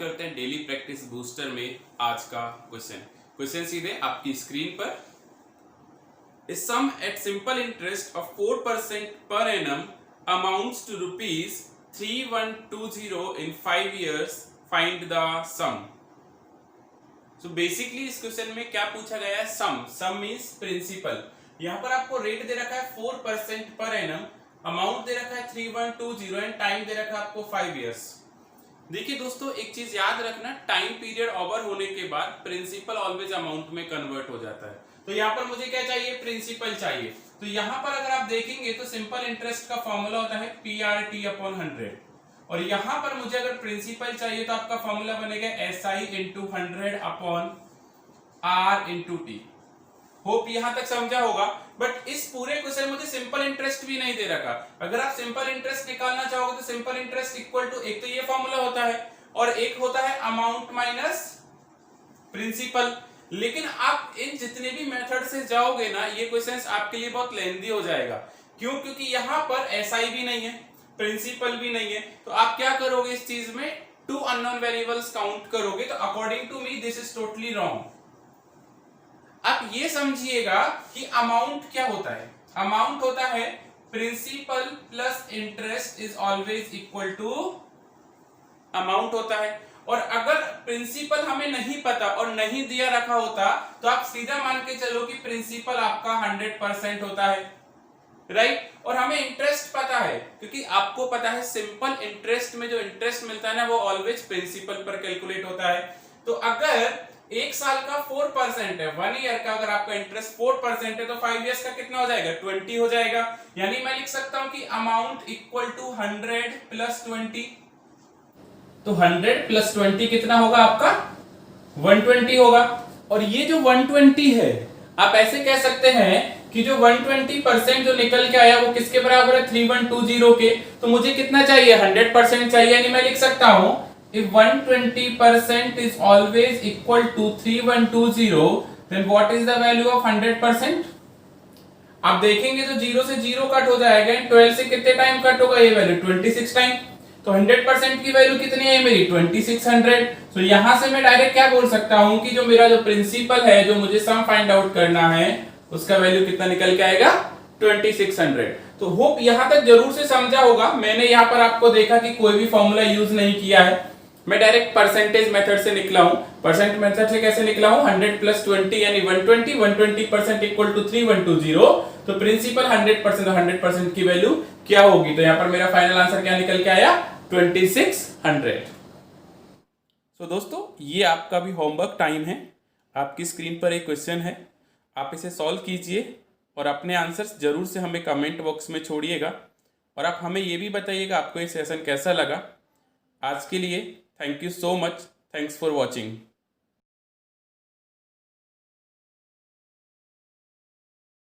करते हैं daily practice booster में आज का क्वेश्चन सीधे आपकी स्क्रीन पर। A sum at simple interest of 4% per annum amounts to rupees 3120 in 5 years. Find the sum. So basically इस क्वेश्चन में क्या पूछा गया है? सम मीन्स प्रिंसिपल। यहाँ पर आपको रेट दे रखा है 4% पर एनम, अमाउंट दे रखा है 3120 एंड टाइम दे रखा है आपको 5 इयर्स। देखिए दोस्तों, एक चीज याद रखना, टाइम पीरियड ओवर होने के बाद प्रिंसिपल ऑलवेज अमाउंट में कन्वर्ट हो जाता है। तो यहाँ पर मुझे क्या चाहिए? प्रिंसिपल चाहिए। तो यहाँ पर अगर आप देखेंगे तो सिंपल इंटरेस्ट का फॉर्मूला होता है PRT अपॉन 100, और यहां पर मुझे अगर प्रिंसिपल चाहिए तो आपका फॉर्मूला बनेगा SI into 100 upon R into T। Hope यहां तक समझा होगा। बट इस पूरे क्वेश्चन मुझे सिंपल इंटरेस्ट भी नहीं दे रखा। अगर आप सिंपल इंटरेस्ट निकालना चाहोगे तो सिंपल इंटरेस्ट इक्वल टू, एक तो ये फॉर्मूला होता है और एक होता है अमाउंट माइनस प्रिंसिपल। लेकिन आप इन जितने भी मेथड से जाओगे ना, ये क्वेश्चन आपके लिए बहुत लेंथी हो जाएगा। क्यों? क्योंकि यहां पर SI भी नहीं है, प्रिंसिपल भी नहीं है। तो आप क्या करोगे इस चीज में? 2 अननोन वेरिएबल्स काउंट करोगे। तो according to me this is totally wrong. आप ये समझिएगा कि अमाउंट क्या होता है? अमाउंट होता है principal plus interest is always equal to amount होता है। और अगर प्रिंसिपल हमें नहीं पता और नहीं दिया रखा होता तो आप सीधा मान के चलो कि प्रिंसिपल आपका 100% होता है, राइट। और हमें इंटरेस्ट पता है, क्योंकि आपको पता है सिंपल इंटरेस्ट में जो इंटरेस्ट मिलता है ना, वो ऑलवेज प्रिंसिपल पर कैलकुलेट होता है। तो अगर एक साल का 4% है, 1 ईयर का अगर आपका इंटरेस्ट 4% है तो 5 इयर्स का कितना हो जाएगा? 20 हो जाएगा। यानी मैं लिख सकता हूं कि अमाउंट इक्वल टू 100 प्लस 20। तो 100 प्लस 20 कितना होगा आपका? 120 होगा। और ये जो 120 है, आप ऐसे कह सकते हैं कि जो 120% जो निकल के आया वो किसके बराबर है? 3120 के। तो मुझे कितना चाहिए? 100% चाहिए। यानी मैं लिख सकता हूं if 120% is always equal to 3120, then what is the value of 100%? आप देखेंगे तो 0 से 0 कट हो जाएगा, 12 से कितने टाइम कट होगा ये वैल्यू? 26 टाइम। तो 100% की वैल्यू कितनी है मेरी? 2600। तो यहां से मैं डायरेक्ट क्या बोल सकता हूं कि जो मेरा जो प्रिंसिपल है, जो मुझे सम फाइंड आउट करना है, उसका वैल्यू कितना निकल के आएगा? 2600। तो होप यहां तक जरूर से समझा होगा। मैंने यहां पर आपको देखा कि कोई भी फॉर्मूला यूज नहीं किया है, मैं डायरेक्ट परसेंटेज मेथड से निकला हूं। परसेंट मेथड से कैसे निकला हूं? 100 प्लस 20 यानी 120, 120% इक्वल टू 3120। तो प्रिंसिपल 100%, 100% की वैल्यू क्या होगी? तो यहां पर मेरा फाइनल आंसर क्या निकल के आया? 2600। तो दोस्तों, ये आपका भी होमवर्क टाइम है। आपकी स्क्रीन पर एक क्वेश्चन है, आप इसे सॉल्व कीजिए और अपने आंसर्स जरूर से हमें कमेंट बॉक्स में छोड़िएगा। और आप हमें ये भी बताइएगा आपको ये सेशन कैसा लगा। आज के लिए thank you so much. Thanks for watching.